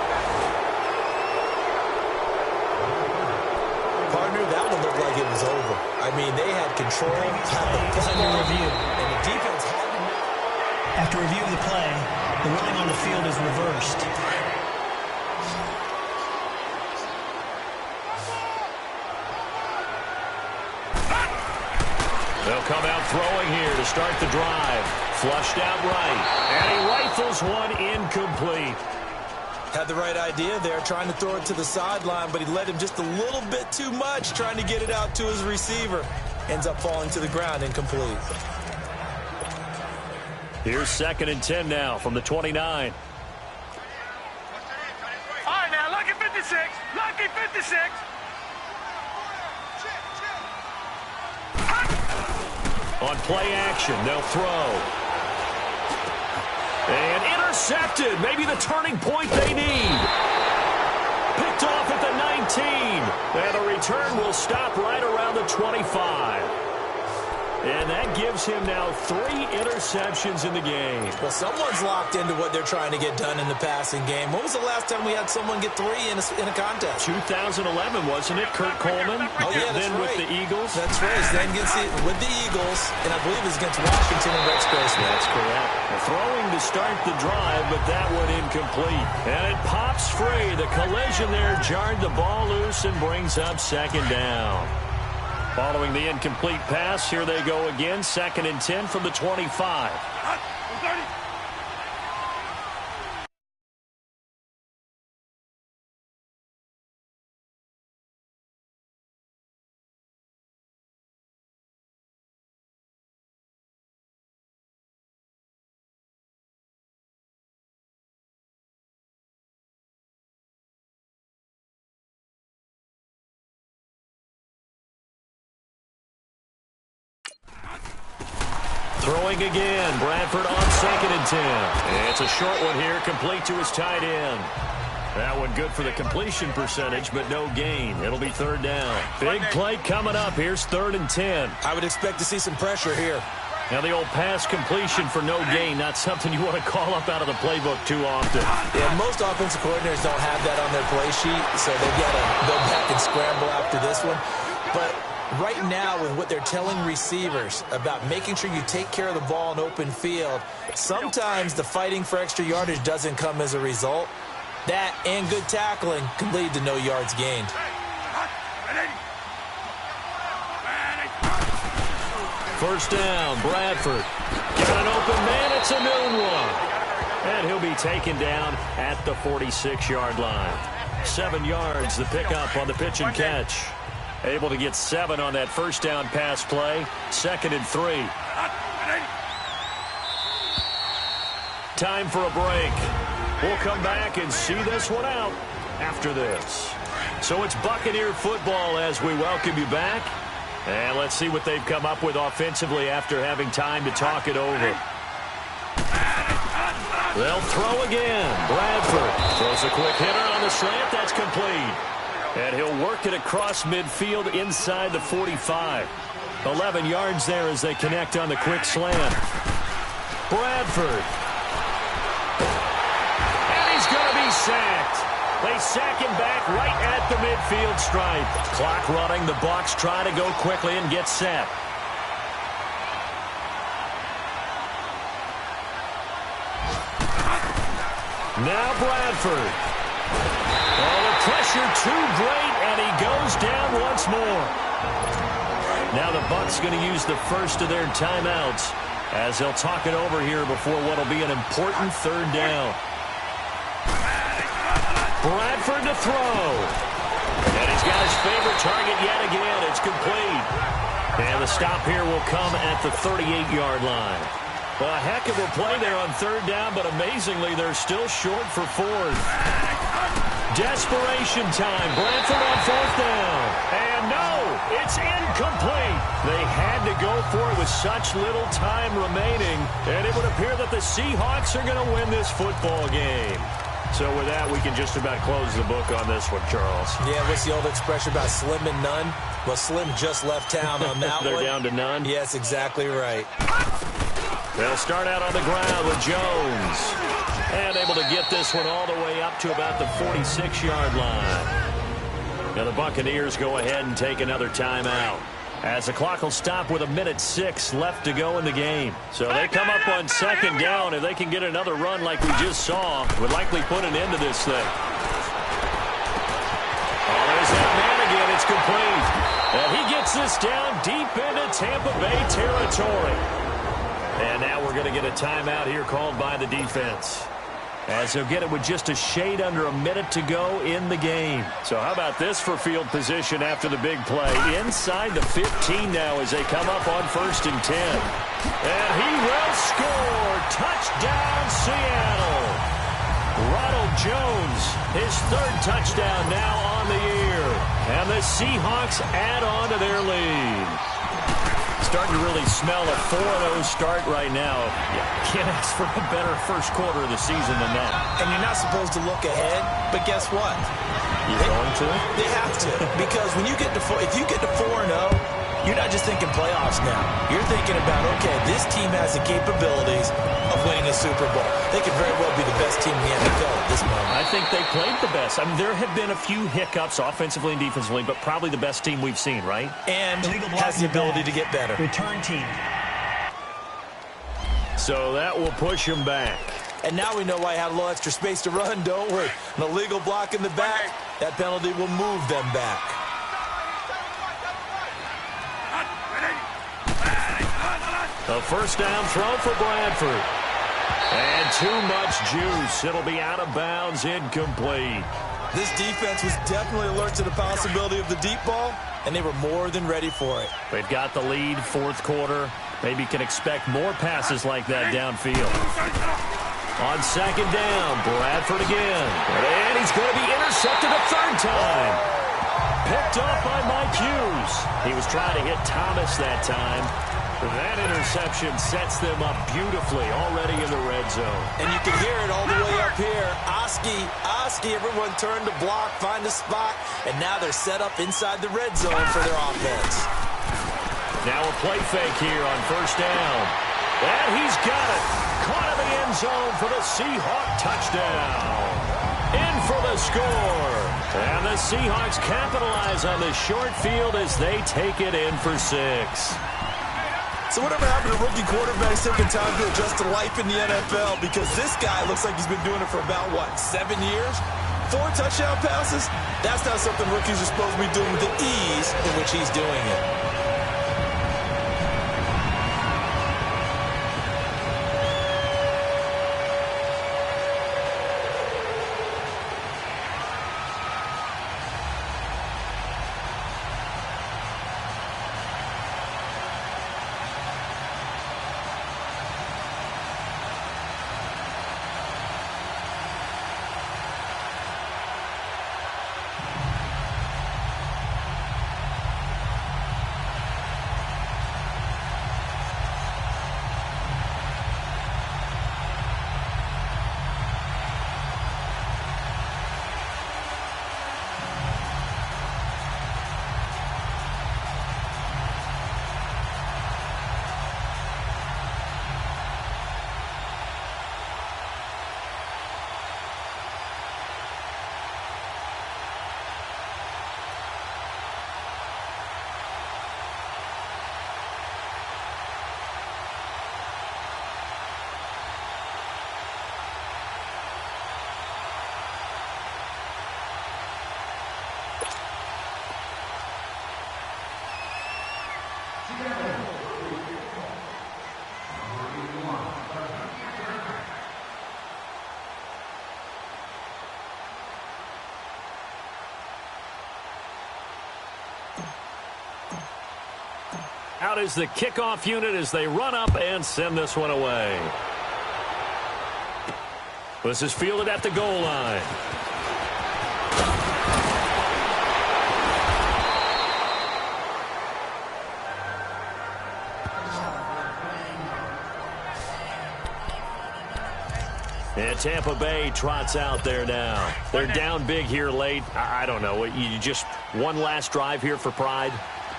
Partner, that one looked like it was over. I mean, they had control, had the football, and the defense had to. After review of the play, the ruling on the field is reversed. They'll come out throwing here to start the drive. Flushed out right. And he rifles one incomplete. Had the right idea there, trying to throw it to the sideline, but he led him just a little bit too much, trying to get it out to his receiver. Ends up falling to the ground, incomplete. Here's 2nd and 10 now from the 29. All right, now, lucky 56. Lucky 56. On play action, they'll throw. And intercepted. Maybe the turning point they need. Picked off at the 19. And the return will stop right around the 25. And that gives him now 3 interceptions in the game. Well, someone's locked into what they're trying to get done in the passing game. When was the last time we had someone get 3 in a contest? 2011, wasn't it? Kurt Coleman? Oh, yeah, that's then right. with the Eagles? That's right. Then with the Eagles, and I believe it's against Washington and Rex Grossman. That's correct. Throwing to start the drive, but that one incomplete. And it pops free. The collision there jarred the ball loose and brings up 2nd down. Following the incomplete pass, here they go again. 2nd and 10 from the 25. Throwing again. Bradford on 2nd and 10. And it's a short one here, complete to his tight end. That one good for the completion percentage, but no gain. It'll be 3rd down. Big play coming up. Here's 3rd and 10. I would expect to see some pressure here. Now the old pass completion for no gain, not something you want to call up out of the playbook too often. Yeah, most offensive coordinators don't have that on their play sheet, so they've got to go back and scramble after this one. But right now, with what they're telling receivers about making sure you take care of the ball in open field, sometimes the fighting for extra yardage doesn't come as a result. That and good tackling can lead to no yards gained. First down, Bradford. Got an open man, it's a noon one. And he'll be taken down at the 46-yard line. 7 yards, the pickup on the pitch and catch. Able to get 7 on that first down pass play. 2nd and 3. Time for a break. We'll come back and see this one out after this. So it's Buccaneer football as we welcome you back. And let's see what they've come up with offensively after having time to talk it over. They'll throw again. Bradford throws a quick hitter on the slant. That's complete. And he'll work it across midfield inside the 45. 11 yards there as they connect on the quick slant. Bradford. And he's going to be sacked. They sack him back right at the midfield stripe. Clock running. The Bucs try to go quickly and get set. Now Bradford. Oh, the pressure too great, and he goes down once more. Now the Bucs going to use the first of their timeouts as they'll talk it over here before what will be an important 3rd down. Bradford to throw. And he's got his favorite target yet again. It's complete. And the stop here will come at the 38-yard line. Well, a heck of a play there on 3rd down, but amazingly, they're still short for 4th. Desperation time. Bradford on 4th down. And no, it's incomplete. They had to go for it with such little time remaining, and it would appear that the Seahawks are going to win this football game. So with that, we can just about close the book on this one, Charles. Yeah, what's the old expression about slim and none? Well, Slim just left town on that They're one. down to none? Yes, exactly right. They'll start out on the ground with Jones. And able to get this one all the way up to about the 46-yard line. Now the Buccaneers go ahead and take another timeout, as the clock will stop with 1:06 left to go in the game. So they come up on 2nd down. If they can get another run like we just saw, would likely put an end to this thing. Oh, there's that man again. It's complete. And he gets this down deep into Tampa Bay territory. And now we're going to get a timeout here called by the defense, as they'll get it with just a shade under a minute to go in the game. So how about this for field position after the big play? Inside the 15 now as they come up on 1st and 10. And he will score. Touchdown, Seattle. Ronald Jones, his 3rd touchdown now on the year. And the Seahawks add on to their lead. Starting to really smell a 4-0 start right now. Can't ask for a better first quarter of the season than that. And you're not supposed to look ahead, but guess what? You're going to? They have to, because when you get to if you get to 4-0, you're not just thinking playoffs now. You're thinking about, okay, this team has the capabilities of winning a Super Bowl. They could very well be the best team in the NFL at this moment. I think they played the best. I mean, there have been a few hiccups offensively and defensively, but probably the best team we've seen, right? And has the ability to get better. Return team. So that will push him back. And now we know why I had a little extra space to run, don't we? An illegal block in the back. That penalty will move them back. A 1st down throw for Bradford. And too much juice. It'll be out of bounds, incomplete. This defense was definitely alert to the possibility of the deep ball, and they were more than ready for it. They've got the lead, 4th quarter. Maybe can expect more passes like that downfield. On 2nd down, Bradford again. And he's going to be intercepted a 3rd time. Picked off by Mike Hughes. He was trying to hit Thomas that time. That interception sets them up beautifully already in the red zone. And you can hear it all the way up here. Oski, everyone turned to block, find a spot, and now they're set up inside the red zone for their offense. Now a play fake here on 1st down. And he's got it. Caught in the end zone for the Seahawk touchdown. In for the score. And the Seahawks capitalize on the short field as they take it in for 6. So whatever happened to rookie quarterbacks taking time to adjust to life in the NFL? Because this guy looks like he's been doing it for about, 7 years? 4 touchdown passes? That's not something rookies are supposed to be doing with the ease in which he's doing it. Out is the kickoff unit as they run up and send this one away. This is fielded at the goal line. And Tampa Bay trots out there now. They're down big here late. I don't know. You just one last drive here for pride?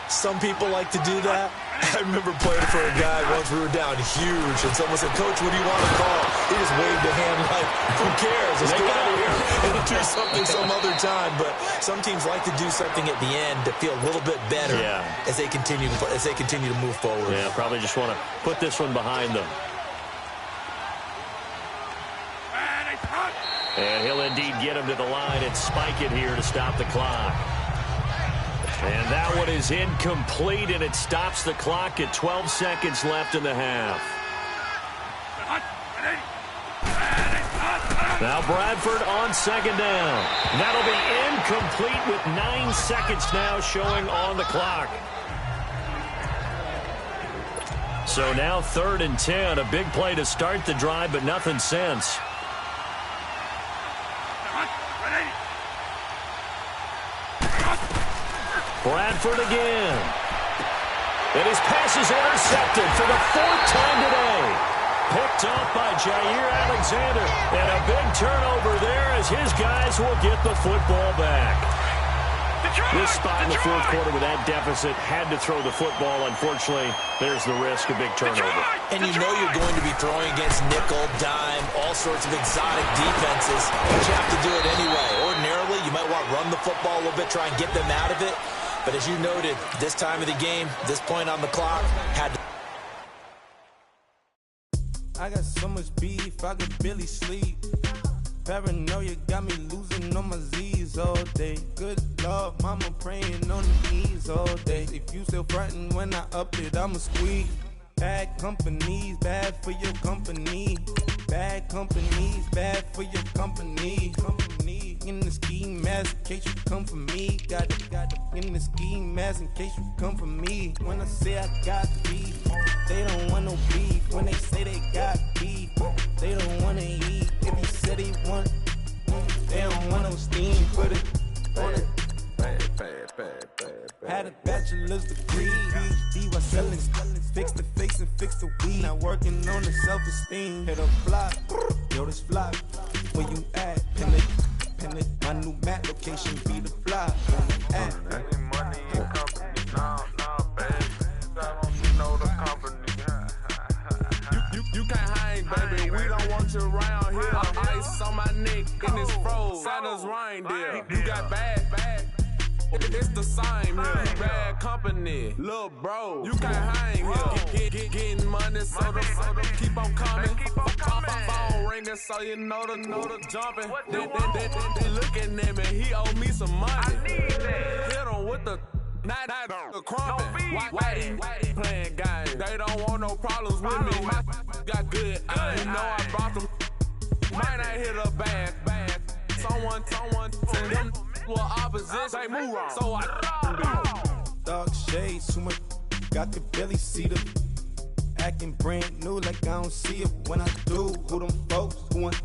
Some people like to do that. I remember playing for a guy once we were down huge, and someone said, "Coach, what do you want to call?" He just waved a hand like, "Who cares? Let's go out of here and do something some other time." But some teams like to do something at the end to feel a little bit better as they continue to move forward. Yeah, probably just want to put this one behind them. And he'll indeed get him to the line and spike it here to stop the clock. And that one is incomplete, and it stops the clock at 12 seconds left in the half. Now Bradford on second down. That'll be incomplete with 9 seconds now showing on the clock. So now 3rd and 10. A big play to start the drive, but nothing since. Bradford again. And his pass is intercepted for the 4th time today. Picked off by Jair Alexander. And a big turnover there as his guys will get the football back. This spot in the 4th quarter with that deficit had to throw the football. Unfortunately, there's the risk of big turnover. And you know you're going to be throwing against nickel, dime, all sorts of exotic defenses, but you have to do it anyway. Ordinarily, you might want to run the football a little bit, try and get them out of it. But as you noted, this time of the game, this point on the clock, had to... I got so much beef, I could barely sleep. Paranoia got me losing on my Z's all day. Good Lord, mama praying on the knees all day. If you still frontin' when I up it, I'ma squeeze. Bad companies, bad for your company. Bad companies, bad for your company. In the ski mask in case you come for me. Got it in the ski mask in case you come for me. When I say I got beef, they don't want no beef. When they say they got beef, they don't want to eat. If you said they want, they don't want no steam. Put it on it. Had a bachelor's degree, PhD while selling. Fix the face and fix the weed. Now working on the self-esteem. Hit a block, yo this flock. Where you at? Pin it. My new map location be the block. Money and company, no, baby. I don't know the company. You can't hang, baby. We don't want you around here. Ice on my neck and it's froze. Santa's reindeer. You got bad. It's the same here. Bad company, little bro. You can't hang here. Getting money, so the keep on coming. Phone ringing, so you know the jumping. They looking at me, he owe me some money. Hit him with the not the crumping. Why they playing games? They don't want no problems with me. My got good. I know I brought them. Might not hit a bad. Someone tell them. Well, opposition, they move wrong. So I dark shades, too much. I could barely see them. Acting brand new, like I don't see it when I do. Who them folks? Who want to